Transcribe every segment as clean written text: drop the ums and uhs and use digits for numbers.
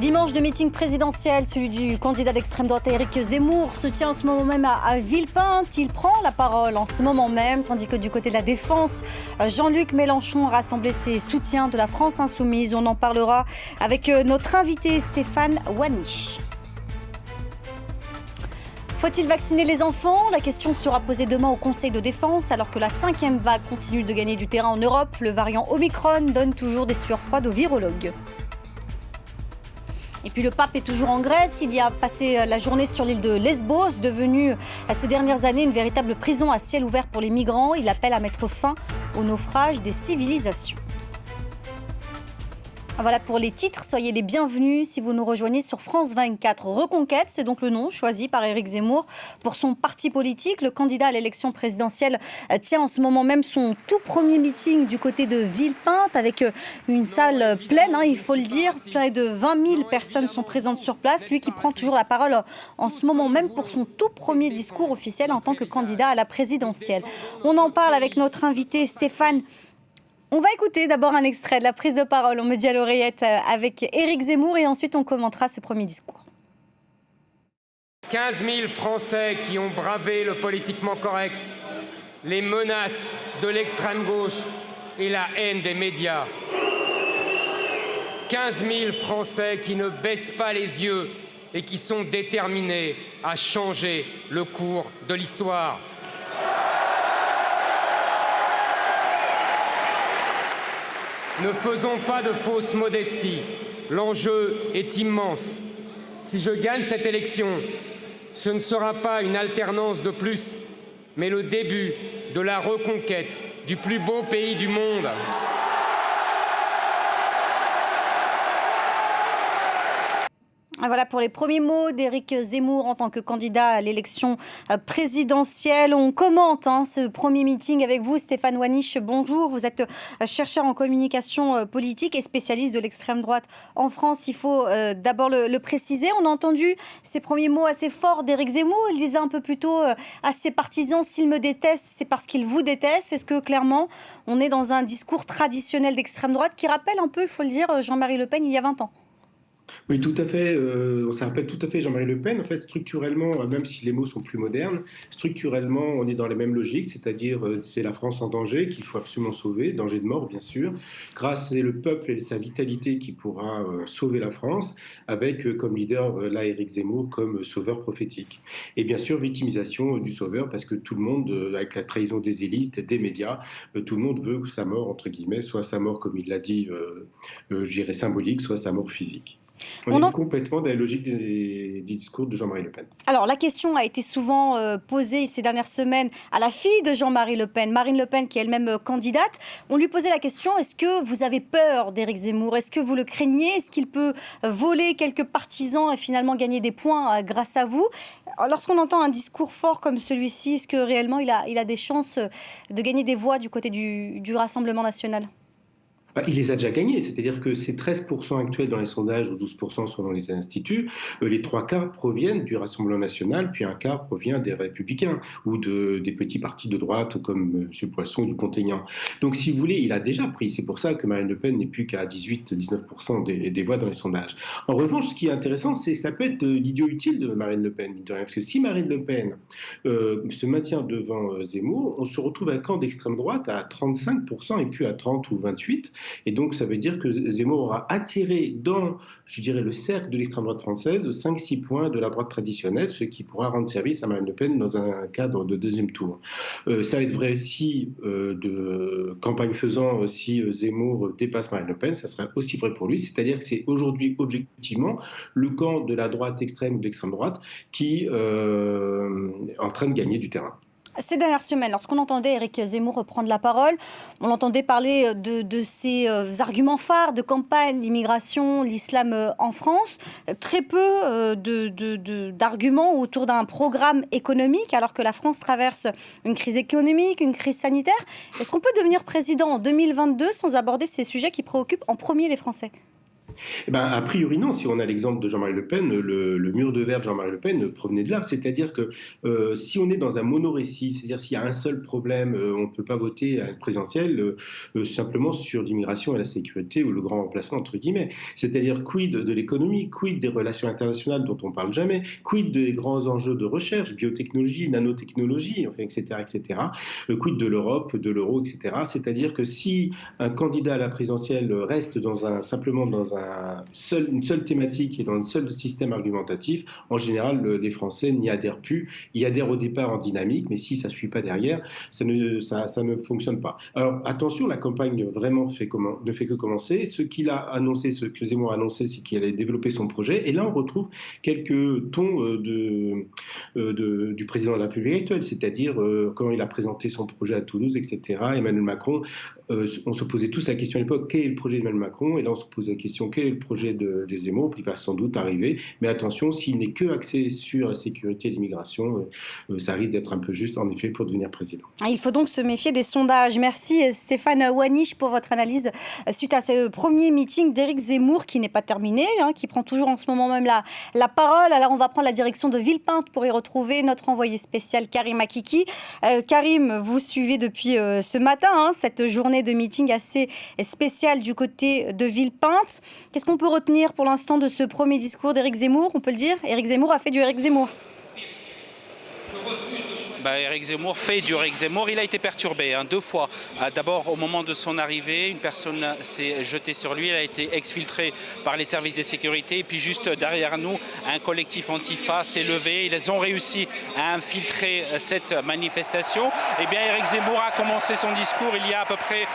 Dimanche de meeting présidentiel, celui du candidat d'extrême droite Éric Zemmour se tient en ce moment même à Villepinte. Il prend la parole en ce moment même, tandis que du côté de la défense, Jean-Luc Mélenchon a rassemblé ses soutiens de la France insoumise. On en parlera avec notre invité Stéphane Wany. Faut-il vacciner les enfants? La question sera posée demain au Conseil de défense. Alors que la 5e vague continue de gagner du terrain en Europe, le variant Omicron donne toujours des sueurs froides aux virologues. Et puis le pape est toujours en Grèce. Il y a passé la journée sur l'île de Lesbos, devenue ces dernières années une véritable prison à ciel ouvert pour les migrants. Il appelle à mettre fin au naufrage des civilisations. Voilà pour les titres, soyez les bienvenus si vous nous rejoignez sur France 24. Reconquête, c'est donc le nom choisi par Éric Zemmour pour son parti politique. Le candidat à l'élection présidentielle tient en ce moment même son tout premier meeting du côté de Villepinte avec une salle pleine, il faut le dire. Près de 20 000 personnes sont présentes sur place. Lui qui prend toujours la parole en ce moment même pour son tout premier discours officiel en tant que candidat à la présidentielle. On en parle avec notre invité Stéphane. On va écouter d'abord un extrait de la prise de parole, on me dit à l'oreillette, avec Éric Zemmour et ensuite on commentera ce premier discours. 15 000 Français qui ont bravé le politiquement correct, les menaces de l'extrême gauche et la haine des médias. 15 000 Français qui ne baissent pas les yeux et qui sont déterminés à changer le cours de l'histoire. Ne faisons pas de fausse modestie. L'enjeu est immense. Si je gagne cette élection, ce ne sera pas une alternance de plus, mais le début de la reconquête du plus beau pays du monde. Voilà pour les premiers mots d'Éric Zemmour en tant que candidat à l'élection présidentielle. On commente ce premier meeting avec vous, Stéphane Wany. Bonjour, vous êtes chercheur en communication politique et spécialiste de l'extrême droite en France. Il faut d'abord le préciser. On a entendu ces premiers mots assez forts d'Éric Zemmour. Il disait un peu plus tôt à ses partisans, s'ils me détestent, c'est parce qu'ils vous détestent. Est-ce que clairement, on est dans un discours traditionnel d'extrême droite qui rappelle un peu, il faut le dire, Jean-Marie Le Pen il y a 20 ans? Oui, tout à fait. Ça rappelle tout à fait Jean-Marie Le Pen. En fait, structurellement, même si les mots sont plus modernes, structurellement, on est dans les mêmes logiques, c'est-à-dire c'est la France en danger qu'il faut absolument sauver, danger de mort, bien sûr. Grâce c'est le peuple et sa vitalité qui pourra sauver la France, avec comme leader là Éric Zemmour comme sauveur prophétique. Et bien sûr, victimisation du sauveur, parce que tout le monde, avec la trahison des élites, des médias, tout le monde veut que sa mort, entre guillemets, soit sa mort, comme il l'a dit, je dirais symbolique, soit sa mort physique. On est complètement dans la logique des discours de Jean-Marie Le Pen. Alors, la question a été souvent posée ces dernières semaines à la fille de Jean-Marie Le Pen, Marine Le Pen, qui est elle-même candidate. On lui posait la question, est-ce que vous avez peur d'Éric Zemmour? Est-ce que vous le craignez? Est-ce qu'il peut voler quelques partisans et finalement gagner des points grâce à vous? Lorsqu'on entend un discours fort comme celui-ci, est-ce que réellement il a des chances de gagner des voix du côté du Rassemblement national? Il les a déjà gagnés, c'est-à-dire que ces 13% actuels dans les sondages, ou 12% selon les instituts, les 3/4 proviennent du Rassemblement national, puis un quart provient des Républicains, ou des petits partis de droite comme M. Poisson du Contingent. Donc si vous voulez, il a déjà pris, c'est pour ça que Marine Le Pen n'est plus qu'à 18-19% des voix dans les sondages. En revanche, ce qui est intéressant, c'est que ça peut être l'idiot utile de Marine Le Pen, parce que si Marine Le Pen se maintient devant Zemmour, on se retrouve à un camp d'extrême droite à 35% et puis à 30 ou 28%. Et donc, ça veut dire que Zemmour aura attiré dans, je dirais, le cercle de l'extrême droite française 5-6 points de la droite traditionnelle, ce qui pourra rendre service à Marine Le Pen dans un cadre de deuxième tour. Ça va être vrai si, de campagne faisant, si Zemmour dépasse Marine Le Pen, ça sera aussi vrai pour lui. C'est-à-dire que c'est aujourd'hui, objectivement, le camp de la droite extrême ou de l'extrême droite qui est en train de gagner du terrain. Ces dernières semaines, lorsqu'on entendait Éric Zemmour reprendre la parole, on l'entendait parler de ses arguments phares de campagne, l'immigration, l'islam en France. Très peu d'arguments autour d'un programme économique, alors que la France traverse une crise économique, une crise sanitaire. Est-ce qu'on peut devenir président en 2022 sans aborder ces sujets qui préoccupent en premier les Français ? Eh ben, a priori, non. Si on a l'exemple de Jean-Marie Le Pen, le mur de verre de Jean-Marie Le Pen provenait de là. C'est-à-dire que si on est dans un monorécit, c'est-à-dire s'il y a un seul problème, on ne peut pas voter à une présidentielle simplement sur l'immigration et la sécurité ou le grand remplacement, entre guillemets. C'est-à-dire quid de l'économie, quid des relations internationales dont on ne parle jamais, quid des grands enjeux de recherche, biotechnologie, nanotechnologie, enfin, etc., etc. Quid de l'Europe, de l'euro, etc. C'est-à-dire que si un candidat à la présidentielle reste simplement dans une seule thématique et dans un seul système argumentatif, en général, les Français n'y adhèrent plus. Ils adhèrent au départ en dynamique, mais si ça ne suit pas derrière, ça ne fonctionne pas. Alors attention, la campagne vraiment ne fait que commencer. Ce qu'il a annoncé, ce que Zemmour a annoncé, c'est qu'il allait développer son projet. Et là, on retrouve quelques tons du président de la République actuelle, c'est-à-dire quand il a présenté son projet à Toulouse, etc. Emmanuel Macron, on se posait tous la question à l'époque, quel est le projet d'Emmanuel Macron? Et là, on se pose la question, quel est le projet de Zemmour? Puis il va sans doute arriver. Mais attention, s'il n'est que axé sur la sécurité et l'immigration, ça risque d'être un peu juste, en effet, pour devenir président. Il faut donc se méfier des sondages. Merci Stéphane Wanisch pour votre analyse suite à ce premier meeting d'Éric Zemmour qui n'est pas terminé, qui prend toujours en ce moment même la parole. Alors on va prendre la direction de Villepinte pour y retrouver notre envoyé spécial Karim Akiki. Karim, vous suivez depuis ce matin cette journée de meeting assez spéciale du côté de Villepinte. Qu'est-ce qu'on peut retenir pour l'instant de ce premier discours d'Éric Zemmour? On peut le dire, Éric Zemmour a fait du Éric Zemmour. Éric Zemmour fait du Éric Zemmour. Il a été perturbé deux fois. D'abord, au moment de son arrivée, une personne s'est jetée sur lui. Elle a été exfiltrée par les services de sécurité. Et puis juste derrière nous, un collectif Antifa s'est levé. Ils ont réussi à infiltrer cette manifestation. Eh bien, Éric Zemmour a commencé son discours il y a à peu près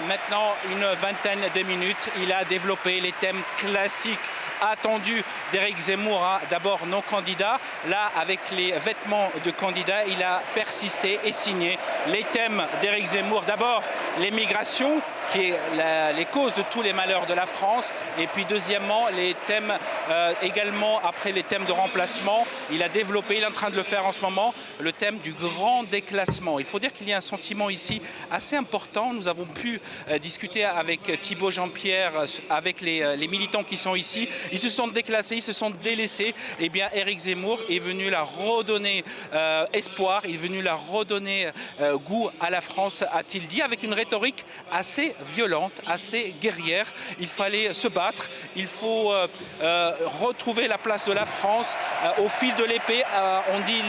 maintenant une vingtaine de minutes. Il a développé les thèmes classiques attendu d'Éric Zemmour, d'abord non candidat. Là, avec les vêtements de candidat, il a persisté et signé les thèmes d'Éric Zemmour. D'abord, l'émigration, qui est les causes de tous les malheurs de la France. Et puis deuxièmement, les thèmes également, après les thèmes de remplacement, il a développé, il est en train de le faire en ce moment, le thème du grand déclassement. Il faut dire qu'il y a un sentiment ici assez important. Nous avons pu discuter avec Thibault Jean-Pierre, avec les militants qui sont ici. Ils se sont déclassés, ils se sont délaissés. Eh bien, Éric Zemmour est venu leur redonner espoir, il est venu leur redonner goût à la France, a-t-il dit, avec une rhétorique assez violente, assez guerrière. Il fallait se battre, il faut retrouver la place de la France au fil de l'épée. On dit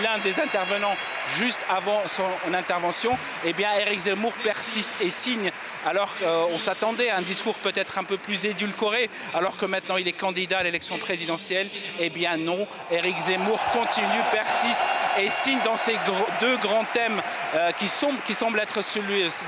l'un des intervenants juste avant son intervention, eh bien Éric Zemmour persiste et signe, alors qu'on s'attendait à un discours peut-être un peu plus édulcoré, alors que maintenant il est candidat à l'élection présidentielle. Eh bien non, Éric Zemmour continue, persiste et signe dans ces deux grands thèmes qui semblent être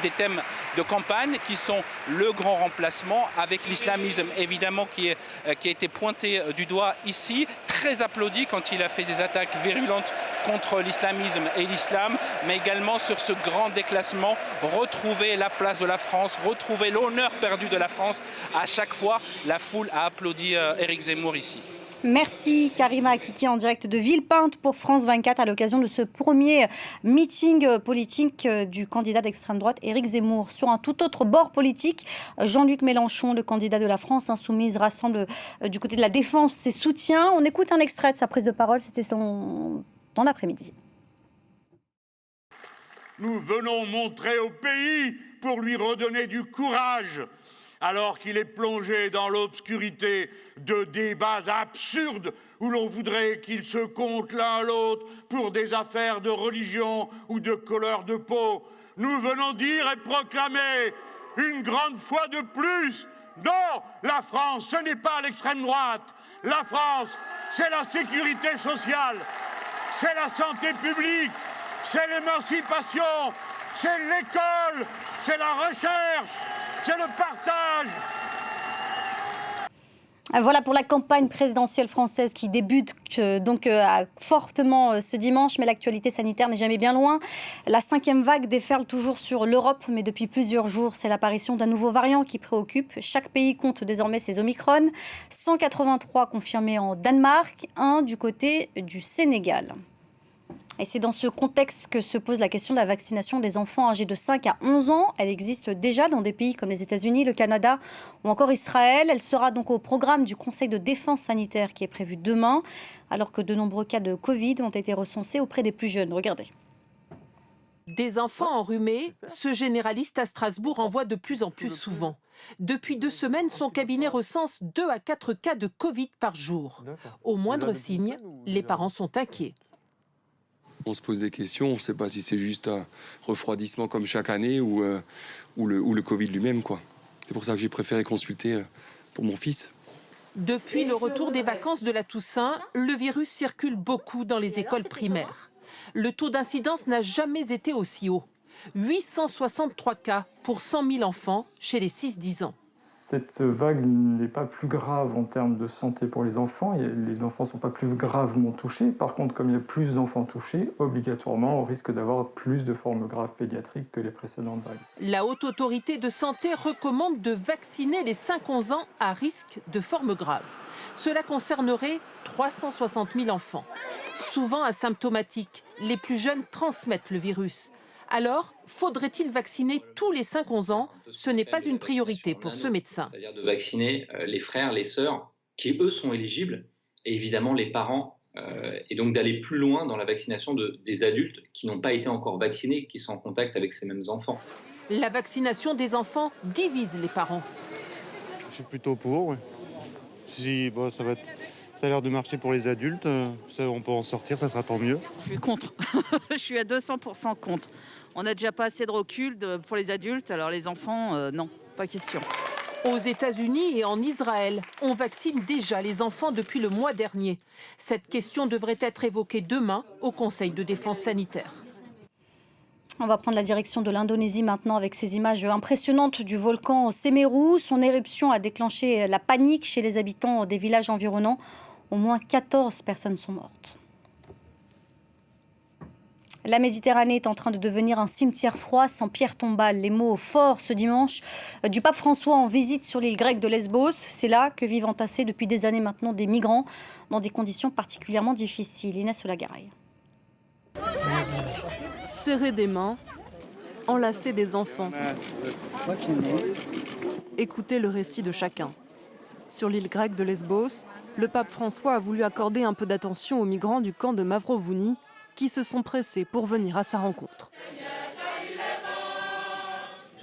des thèmes de campagne, qui sont le grand remplacement, avec l'islamisme évidemment qui a été pointé du doigt ici, très applaudi quand il a fait des attaques virulentes contre l'islamisme et l'islam, mais également sur ce grand déclassement, retrouver la place de la France, retrouver l'honneur perdu de la France. À chaque fois, la foule a applaudi Éric Zemmour ici. Merci Karima Akiki en direct de Villepinte pour France 24 à l'occasion de ce premier meeting politique du candidat d'extrême droite Éric Zemmour. Sur un tout autre bord politique, Jean-Luc Mélenchon, le candidat de la France insoumise, rassemble du côté de la défense ses soutiens. On écoute un extrait de sa prise de parole, c'était dans l'après-midi. Nous venons montrer au pays pour lui redonner du courage, alors qu'il est plongé dans l'obscurité de débats absurdes où l'on voudrait qu'ils se comptent l'un à l'autre pour des affaires de religion ou de couleur de peau. Nous venons dire et proclamer une grande fois de plus, non, la France, ce n'est pas l'extrême droite. La France, c'est la sécurité sociale, c'est la santé publique, c'est l'émancipation, c'est l'école, c'est la recherche, c'est le partage. Voilà pour la campagne présidentielle française qui débute fortement ce dimanche, mais l'actualité sanitaire n'est jamais bien loin. La 5e vague déferle toujours sur l'Europe, mais depuis plusieurs jours, c'est l'apparition d'un nouveau variant qui préoccupe. Chaque pays compte désormais ses Omicron. 183 confirmés en Danemark, 1 du côté du Sénégal. Et c'est dans ce contexte que se pose la question de la vaccination des enfants âgés de 5 à 11 ans. Elle existe déjà dans des pays comme les États-Unis, le Canada ou encore Israël. Elle sera donc au programme du Conseil de défense sanitaire qui est prévu demain, alors que de nombreux cas de Covid ont été recensés auprès des plus jeunes. Regardez. Des enfants enrhumés, ce généraliste à Strasbourg en voit de plus en plus souvent. Depuis 2 semaines, son cabinet recense 2 à 4 cas de Covid par jour. Au moindre signe, les parents sont inquiets. On se pose des questions, on ne sait pas si c'est juste un refroidissement comme chaque année ou le Covid lui-même, quoi. C'est pour ça que j'ai préféré consulter pour mon fils. Depuis le retour des vacances de la Toussaint, le virus circule beaucoup dans les écoles primaires. Le taux d'incidence n'a jamais été aussi haut. 863 cas pour 100 000 enfants chez les 6-10 ans. Cette vague n'est pas plus grave en termes de santé pour les enfants. Les enfants ne sont pas plus gravement touchés. Par contre, comme il y a plus d'enfants touchés, obligatoirement, on risque d'avoir plus de formes graves pédiatriques que les précédentes vagues. La Haute Autorité de Santé recommande de vacciner les 5-11 ans à risque de formes graves. Cela concernerait 360 000 enfants. Souvent asymptomatiques, les plus jeunes transmettent le virus. Alors, faudrait-il vacciner tous les 5-11 ans? Ce n'est pas une priorité pour ce médecin. C'est-à-dire de vacciner les frères, les sœurs, qui eux sont éligibles, et évidemment les parents, et donc d'aller plus loin dans la vaccination des adultes qui n'ont pas été encore vaccinés, qui sont en contact avec ces mêmes enfants. La vaccination des enfants divise les parents. Je suis plutôt pour, ouais. Ça a l'air de marcher pour les adultes, on peut en sortir, ça sera tant mieux. Je suis contre, je suis à 200% contre. On n'a déjà pas assez de recul pour les adultes, alors les enfants, non, pas question. Aux États-Unis et en Israël, on vaccine déjà les enfants depuis le mois dernier. Cette question devrait être évoquée demain au Conseil de défense sanitaire. On va prendre la direction de l'Indonésie maintenant avec ces images impressionnantes du volcan Semeru. Son éruption a déclenché la panique chez les habitants des villages environnants. Au moins 14 personnes sont mortes. La Méditerranée est en train de devenir un cimetière froid sans pierre tombale. Les mots forts ce dimanche du pape François en visite sur l'île grecque de Lesbos. C'est là que vivent entassés depuis des années maintenant des migrants dans des conditions particulièrement difficiles. Inès Olagaray. Serrer des mains, enlacer des enfants, écouter le récit de chacun. Sur l'île grecque de Lesbos, le pape François a voulu accorder un peu d'attention aux migrants du camp de Mavrovouni qui se sont pressés pour venir à sa rencontre.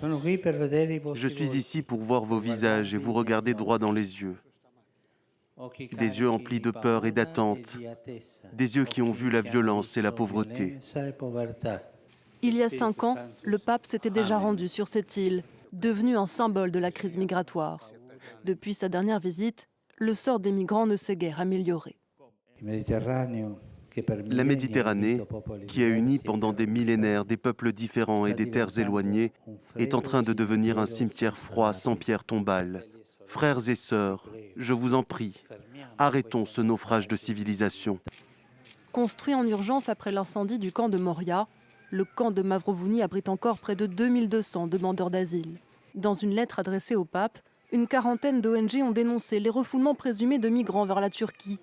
Je suis ici pour voir vos visages et vous regarder droit dans les yeux. Des yeux emplis de peur et d'attente, des yeux qui ont vu la violence et la pauvreté. Il y a 5 ans, le pape s'était déjà rendu sur cette île, devenue un symbole de la crise migratoire. Depuis sa dernière visite, le sort des migrants ne s'est guère amélioré. La Méditerranée, qui a uni pendant des millénaires des peuples différents et des terres éloignées, est en train de devenir un cimetière froid sans pierre tombale. Frères et sœurs, je vous en prie, arrêtons ce naufrage de civilisation. Construit en urgence après l'incendie du camp de Moria, le camp de Mavrovouni abrite encore près de 2200 demandeurs d'asile. Dans une lettre adressée au pape, une quarantaine d'ONG ont dénoncé les refoulements présumés de migrants vers la Turquie,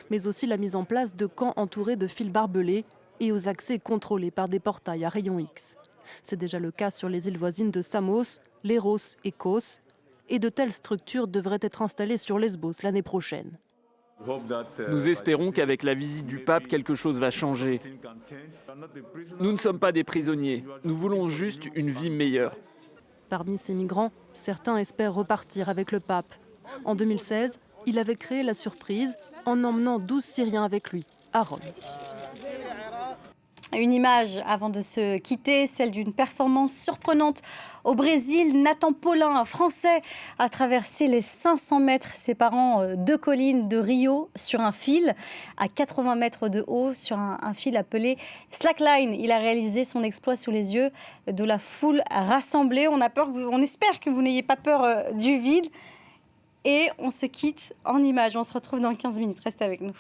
mais aussi la mise en place de camps entourés de fils barbelés et aux accès contrôlés par des portails à rayons X. C'est déjà le cas sur les îles voisines de Samos, Léros et Kos, et de telles structures devraient être installées sur Lesbos l'année prochaine. Nous espérons qu'avec la visite du pape, quelque chose va changer. Nous ne sommes pas des prisonniers, nous voulons juste une vie meilleure. Parmi ces migrants, certains espèrent repartir avec le pape. En 2016, il avait créé la surprise en emmenant 12 Syriens avec lui à Rome. Une image avant de se quitter, celle d'une performance surprenante au Brésil. Nathan Paulin, un Français, a traversé les 500 mètres séparant deux collines de Rio sur un fil à 80 mètres de haut, sur un fil appelé slackline. Il a réalisé son exploit sous les yeux de la foule rassemblée. On espère que vous n'ayez pas peur du vide. Et on se quitte en images. On se retrouve dans 15 minutes. Restez avec nous.